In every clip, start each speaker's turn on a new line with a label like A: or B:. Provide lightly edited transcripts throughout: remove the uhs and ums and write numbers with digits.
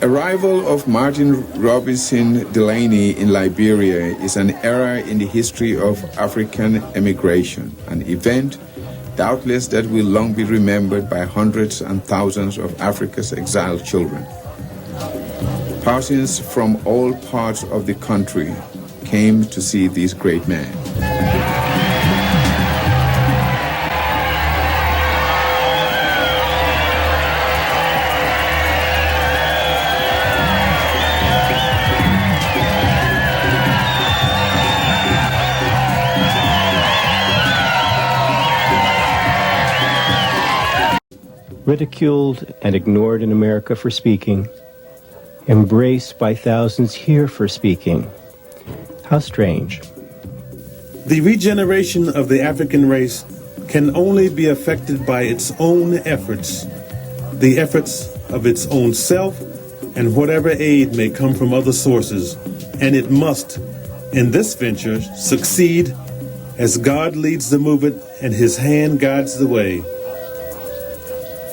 A: arrival of Martin Robinson Delany in Liberia is an era in the history of African emigration, an event doubtless that will long be remembered by hundreds and thousands of Africa's exiled children. Persons from all parts of the country came to see this great man.
B: Ridiculed and ignored in America for speaking, embraced by thousands here for speaking. How strange.
C: The regeneration of the African race can only be affected by its own efforts, the efforts of its own self, and whatever aid may come from other sources. And it must, in this venture, succeed as God leads the movement and his hand guides the way.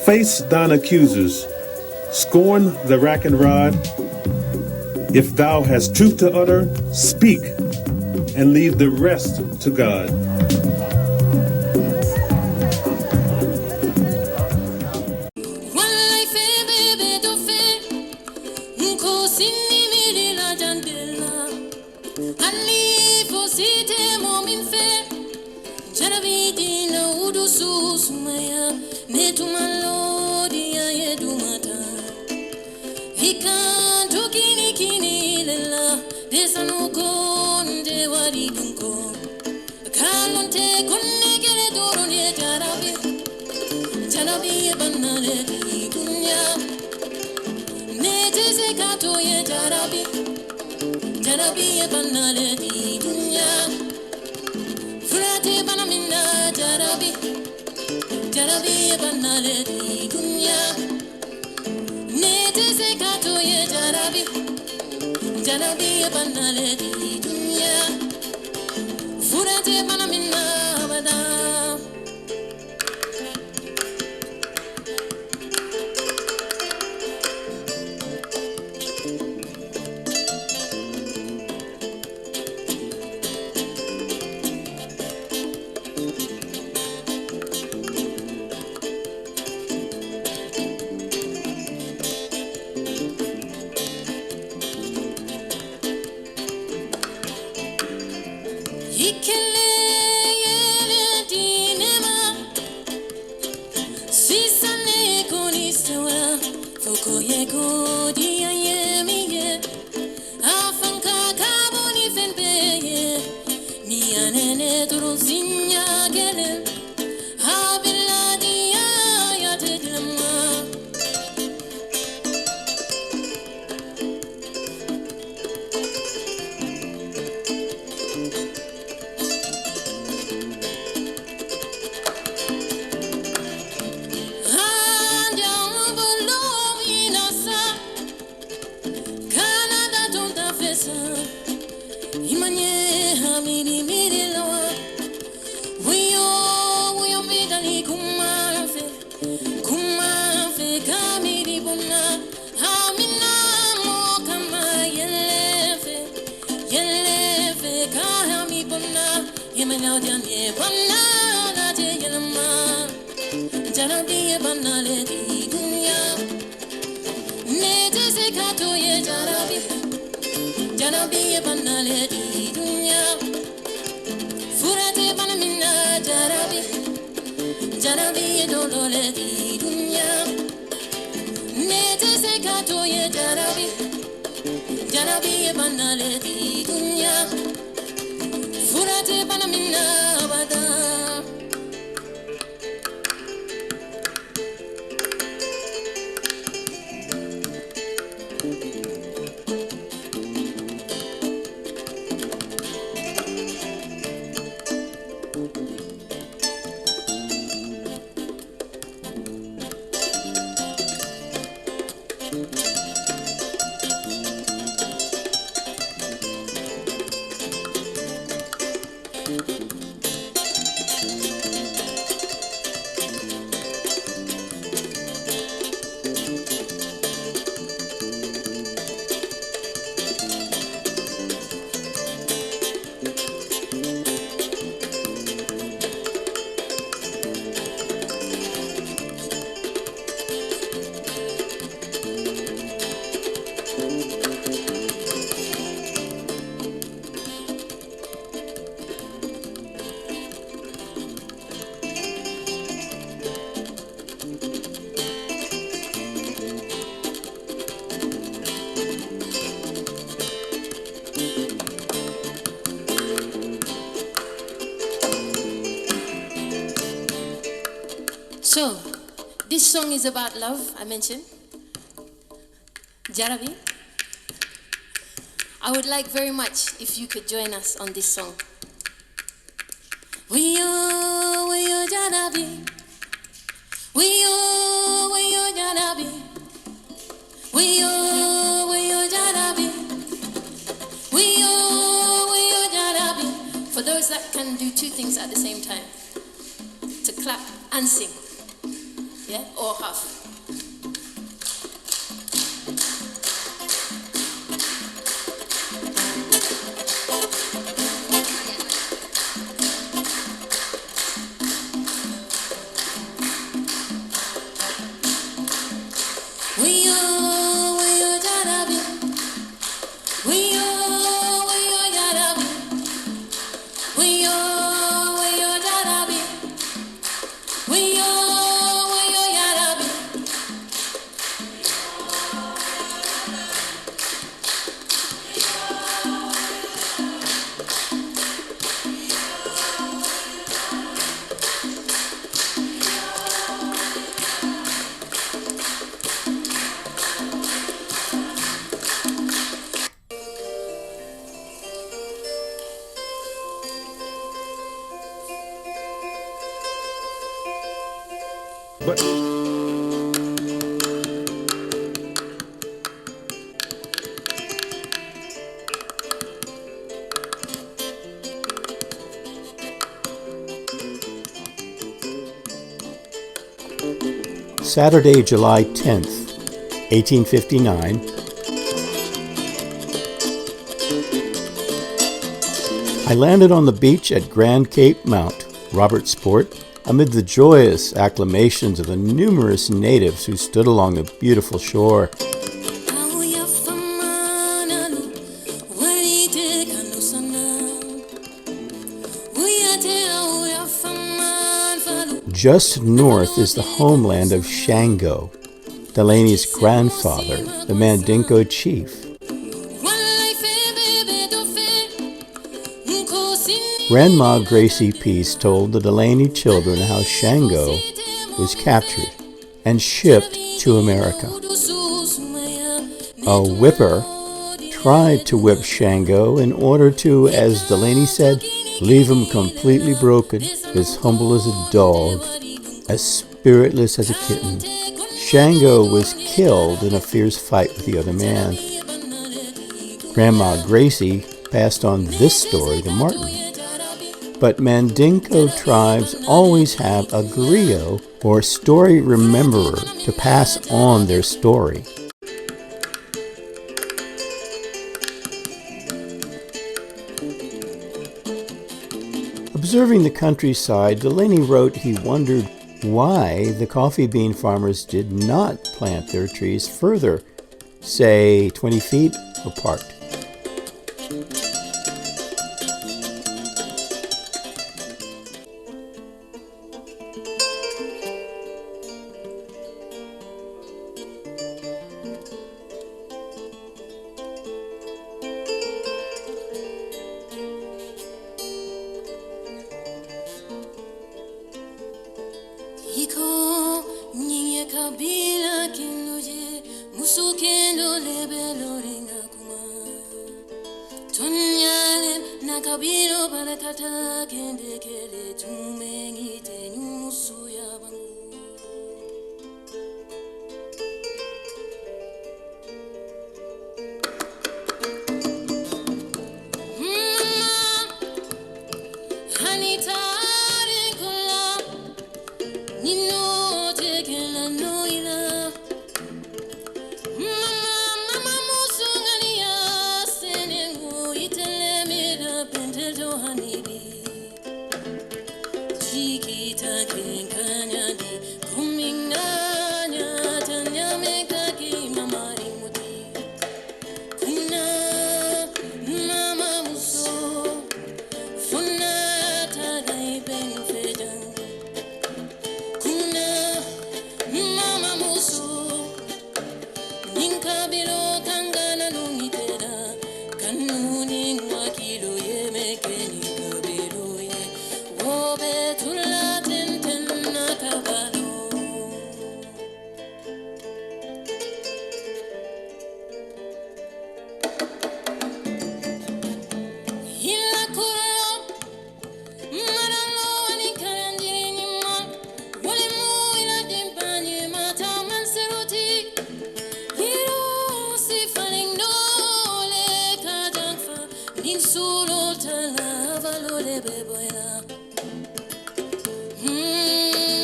C: Face thine accusers, scorn the rack and rod. If thou hast truth to utter, speak, and leave the rest to God.
D: So, this song is about love, I mentioned. Jarabi. I would like very much if you could join us on this song. We yo Jarabi. We yo Jarabi. We yo Jarabi. We yo Jarabi. For those that can do two things at the same time, to clap and sing, yeah, or half.
B: Saturday, July 10th, 1859. I landed on the beach at Grand Cape Mount, Robertsport, amid the joyous acclamations of the numerous natives who stood along the beautiful shore. Just north is the homeland of Shango, Delany's grandfather, the Mandingo chief. Grandma Gracie Peace told the Delany children how Shango was captured and shipped to America. A whipper tried to whip Shango in order to, as Delany said, leave him completely broken, as humble as a dog, as spiritless as a kitten. Shango was killed in a fierce fight with the other man. Grandma Gracie passed on this story to Martin. But Mandingo tribes always have a griot, or story rememberer, to pass on their story. Observing the countryside, Delany wrote he wondered why the coffee bean farmers did not plant their trees further, say 20 feet apart.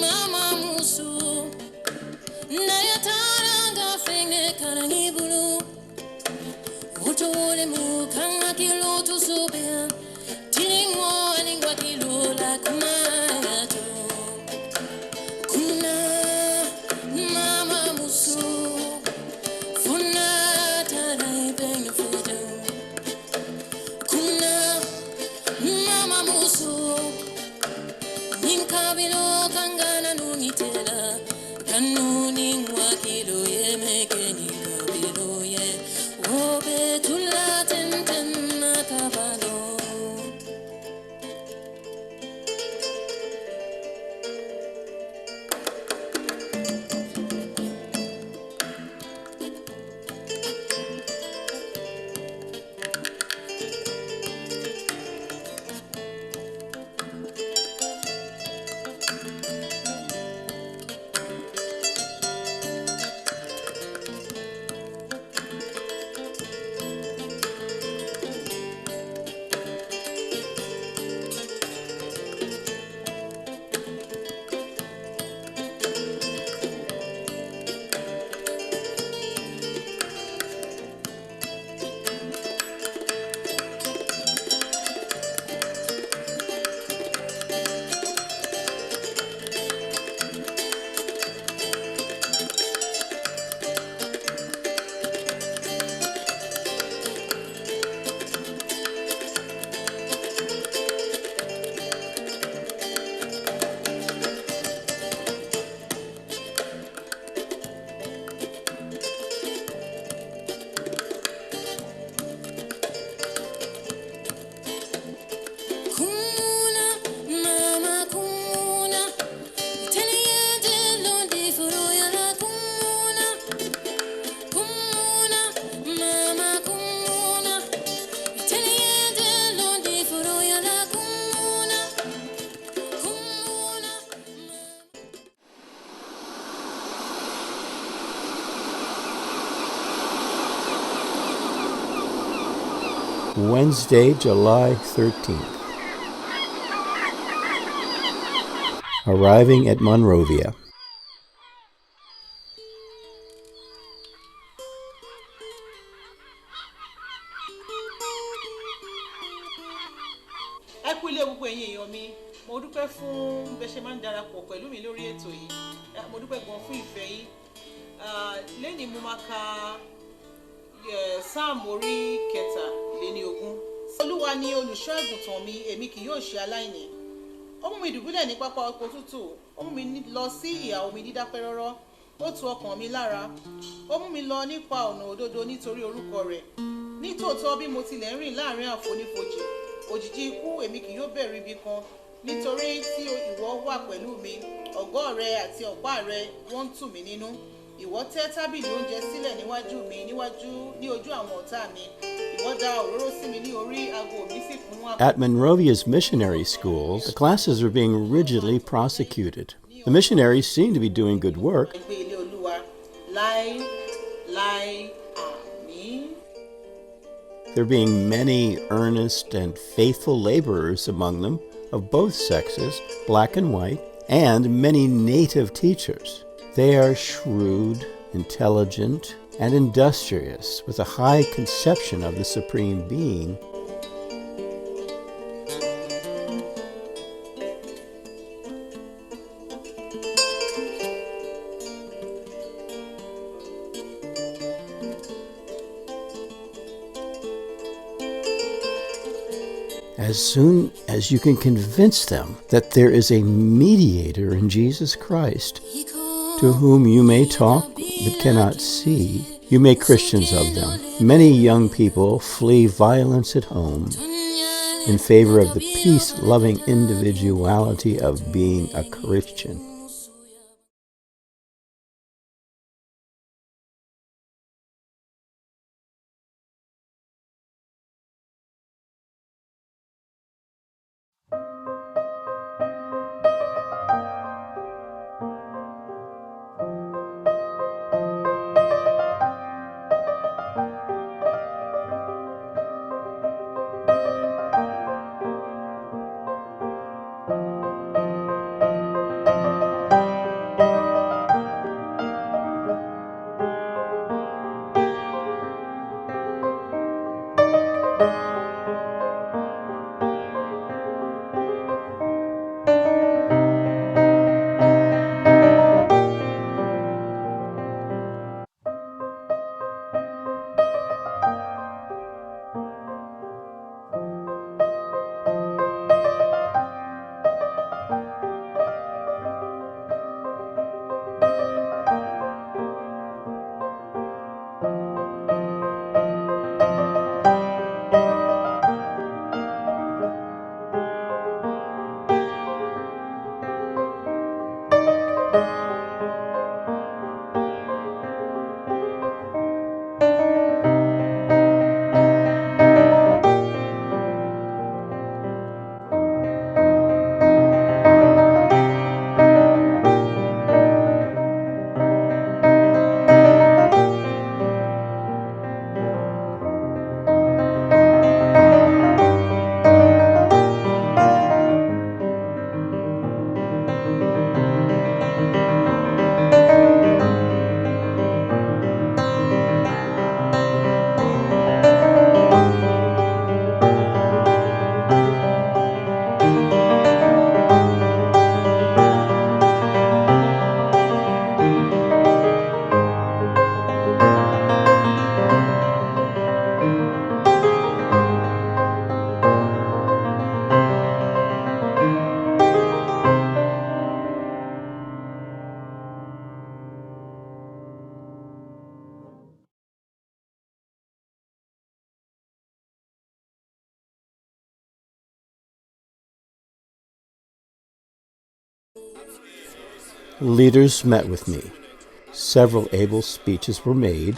D: Mama musu na yataranga fenge karani bulu utole mu kanga kilo tu sobea tilingwa lingwa kilo la kumayato kuna mama musu funa tarai beng fudu kuna mama musu ninkabilo kangana nungitela kanuni wakilo ye mekeni kabilo ye obe tula tenten nakabalo.
B: Wednesday, July 13th. Arriving at Monrovia.
E: Ẹ kú ilé gbogbo ẹ̀yin èèyàn mi, mo dúpẹ́ fún bẹ́ ṣe máa ń darapọ̀ pẹ̀lú mi lórí ètò yìí, mo dúpẹ́ gan fún ìfẹ́ yín. Lẹ́ni mo máa ka Sáàmù orí 23. Olúwa ni olùṣọ́ àgùntàn mi, èmi kì yóò ṣe aláìní. Ó mú mi dùbúlẹ̀ ní pápá oko tútù, ó mú mi lọ sí ìhà omi dídákẹ́ rọ́rọ́, ó tu ọkàn mi lára, ó mú mi lọ nípa ọ̀nà òdodo nítorí orúkọ rẹ̀. Nítòótọ́ bí mo tilẹ̀ ń rìn láàrin àfonífojì, òjìji ikú èmi kì yóò bẹ̀rù ibi kan, nítorí tí ìwọ wà pẹ̀lú mi, ọ̀gọ́ rẹ àti ọ̀pá rẹ wọ́n ń tù mí nínú. Ìwọ tẹ́ tábìlì oúnjẹ sílẹ̀ níwájú mi ní ojú àwọn ọ̀tá mi. Ìwọ dà òróró sí mi ní orí, ago mi sì kún àbò.
B: At Monrovia's missionary schools, the classes are being rigidly prosecuted. The missionaries seem to be doing good work.
E: Ẹgbẹ́ ilé Olúwa láí láí àmín.
B: There being many earnest and faithful laborers among them, of both sexes, black and white, and many native teachers. They are shrewd, intelligent, and industrious, with a high conception of the Supreme Being. As soon as you can convince them that there is a mediator in Jesus Christ, to whom you may talk but cannot see, you make Christians of them. Many young people flee violence at home in favor of the peace-loving individuality of being a Christian. Leaders met with me. Several able speeches were made.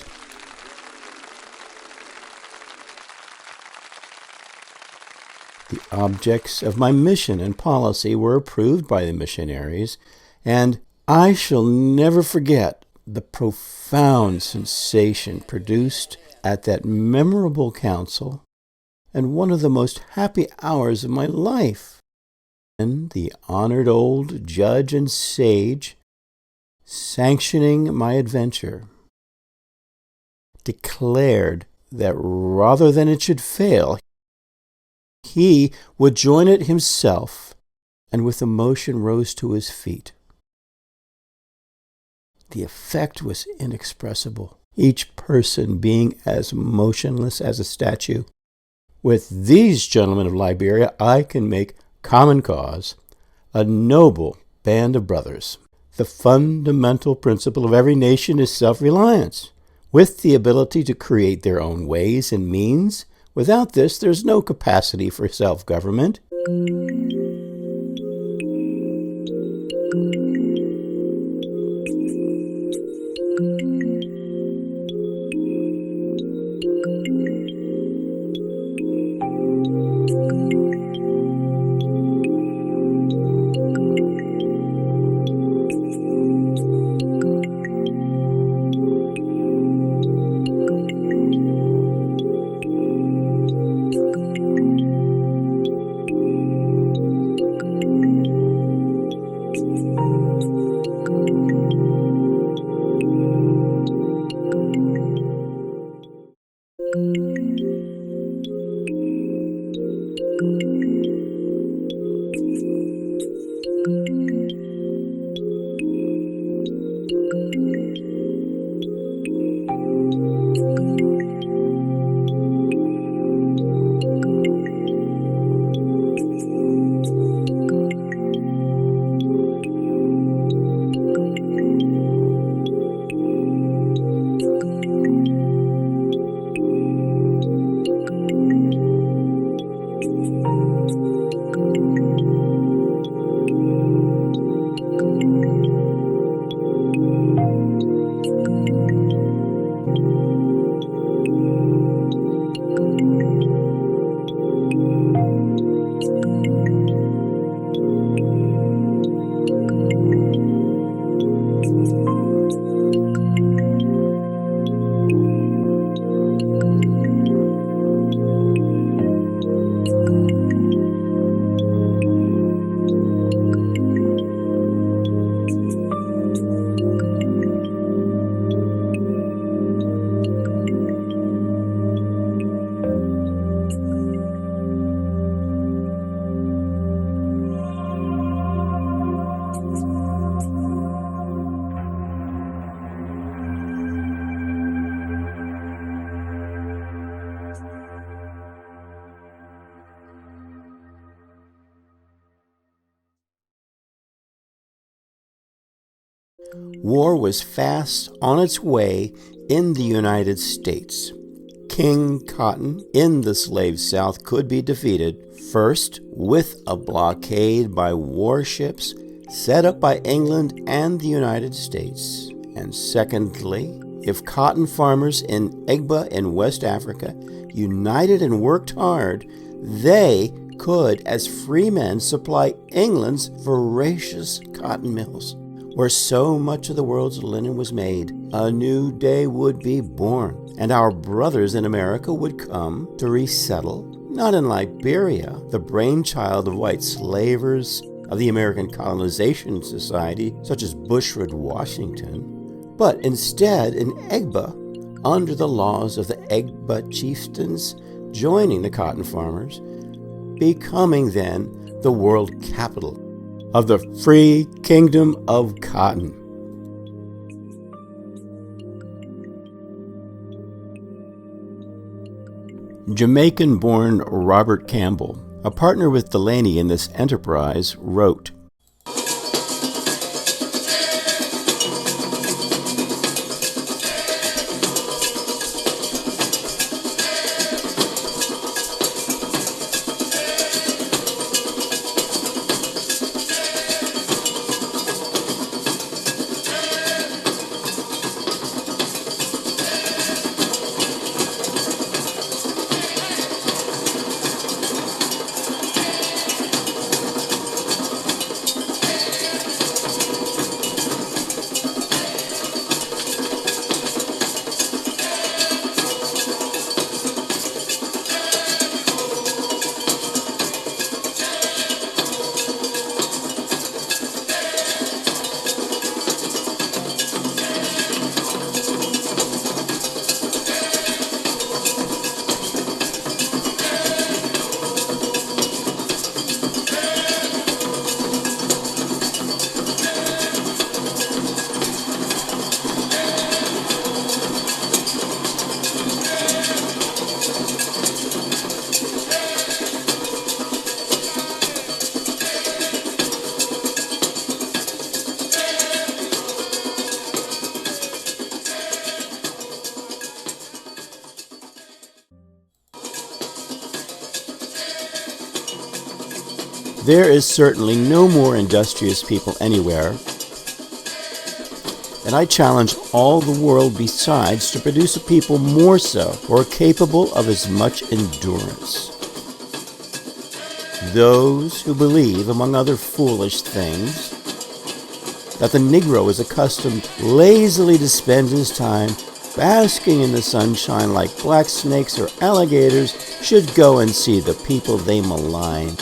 B: The objects of my mission and policy were approved by the missionaries, and I shall never forget the profound sensation produced at that memorable council, and one of the most happy hours of my life. And the honored old judge and sage, sanctioning my adventure, declared that rather than it should fail, he would join it himself, and with emotion rose to his feet. The effect was inexpressible, each person being as motionless as a statue. With these gentlemen of Liberia, I can make common cause, a noble band of brothers. The fundamental principle of every nation is self-reliance, with the ability to create their own ways and means. Without this, there's no capacity for self-government. War was fast on its way in the United States. King Cotton in the slave South could be defeated, first with a blockade by warships set up by England and the United States, and secondly, if cotton farmers in Egba in West Africa united and worked hard, they could, as free men, supply England's voracious cotton mills, where so much of the world's linen was made. A new day would be born, and our brothers in America would come to resettle, not in Liberia, the brainchild of white slavers of the American Colonization Society, such as Bushrod Washington, but instead in Egba, under the laws of the Egba chieftains, joining the cotton farmers, becoming then the world capital of the free kingdom of cotton. Jamaican-born Robert Campbell, a partner with Delany in this enterprise, wrote, There is certainly no more industrious people anywhere, and I challenge all the world besides to produce a people more so, or capable of as much endurance. Those who believe, among other foolish things, that the Negro is accustomed lazily to spend his time basking in the sunshine like black snakes or alligators should go and see the people they malign.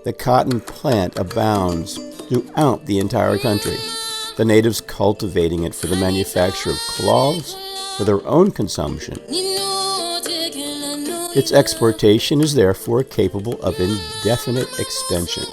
B: The cotton plant abounds throughout the entire country, the natives cultivating it for the manufacture of cloths for their own consumption. Its exportation is therefore capable of indefinite extension.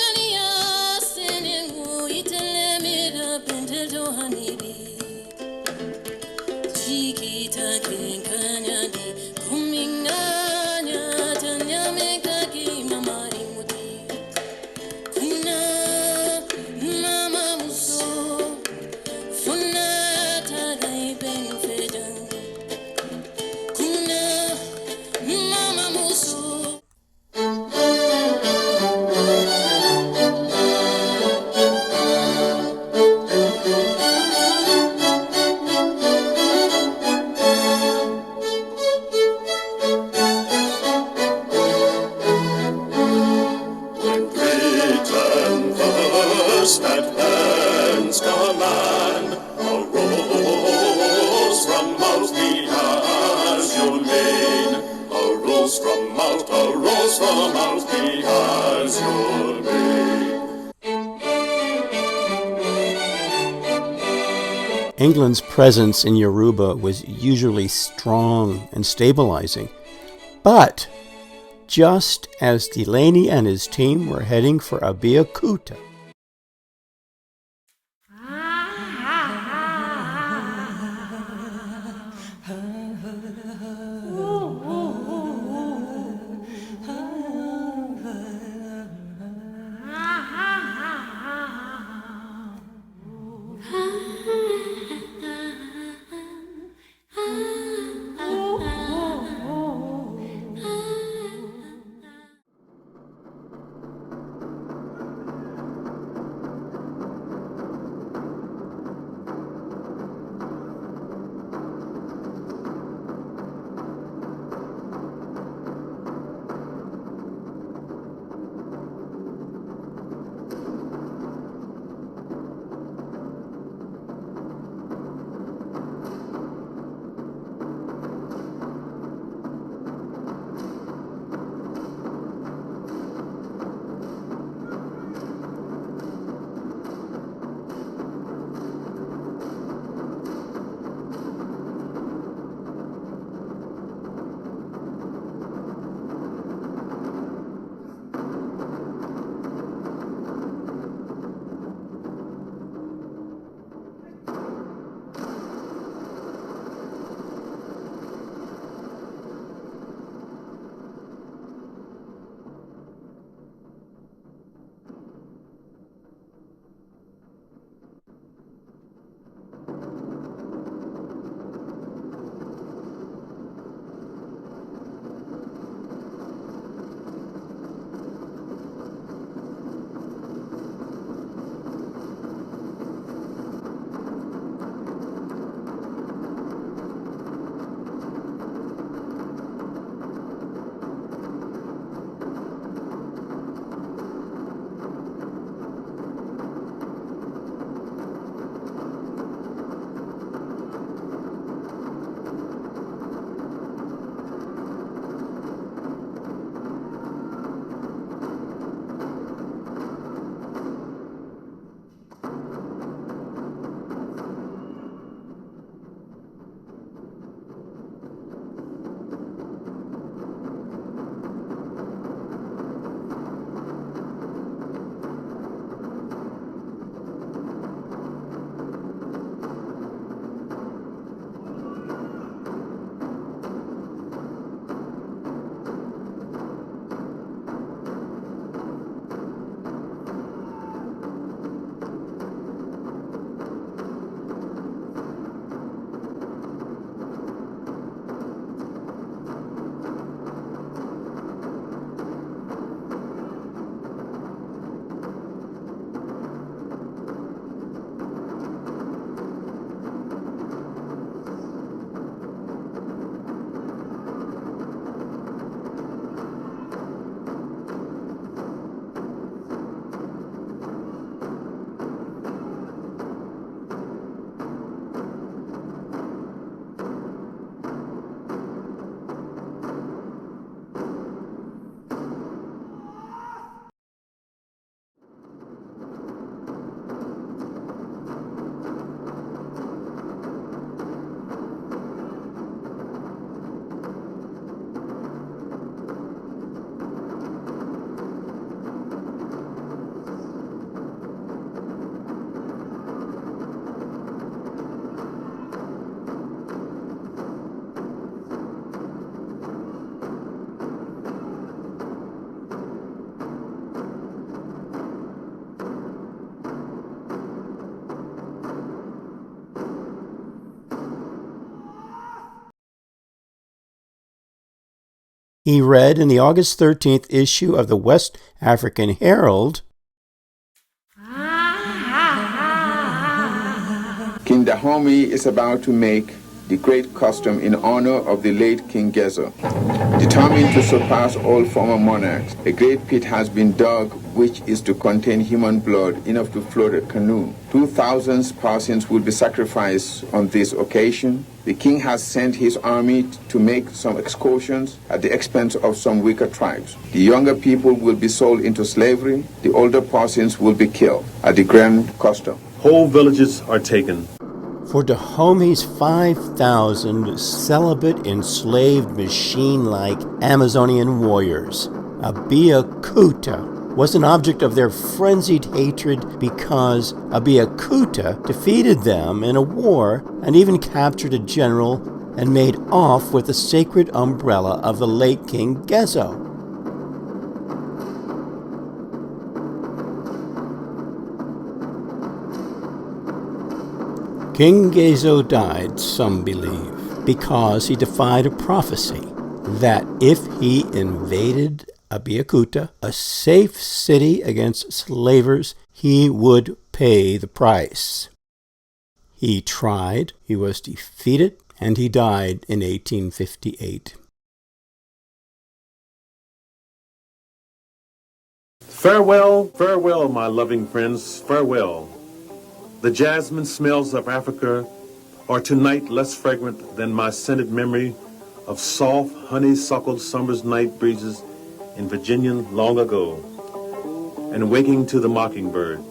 B: England's presence in Yoruba was usually strong and stabilizing, but just as Delany and his team were heading for Abeokuta, He read in the August 13th issue of the West African Herald,
A: King Dahomey is about to make the great custom in honor of the late King Gezo. Determined to surpass all former monarchs, a great pit has been dug which is to contain human blood enough to float a canoe. 2,000 persons will be sacrificed on this occasion. The king has sent his army to make some excursions at the expense of some weaker tribes. The younger people will be sold into slavery. The older persons will be killed at the grand custom.
C: Whole villages are taken.
B: for Dahomey's 5,000 celibate enslaved machine-like Amazonian warriors. Abiyakuta was an object of their frenzied hatred because Abiyakuta defeated them in a war and even captured a general and made off with the sacred umbrella of the late King Gezo. King Gezo died, some believe, because he defied a prophecy that if he invaded Abiyakuta, a safe city against slavers, he would pay the price. He tried, he was defeated, and he died in 1858.
C: Farewell, farewell, my loving friends, farewell. The jasmine smells of Africa are tonight less fragrant than my scented memory of soft, honeysuckled summer's night breezes in Virginia long ago, and waking to the mockingbird.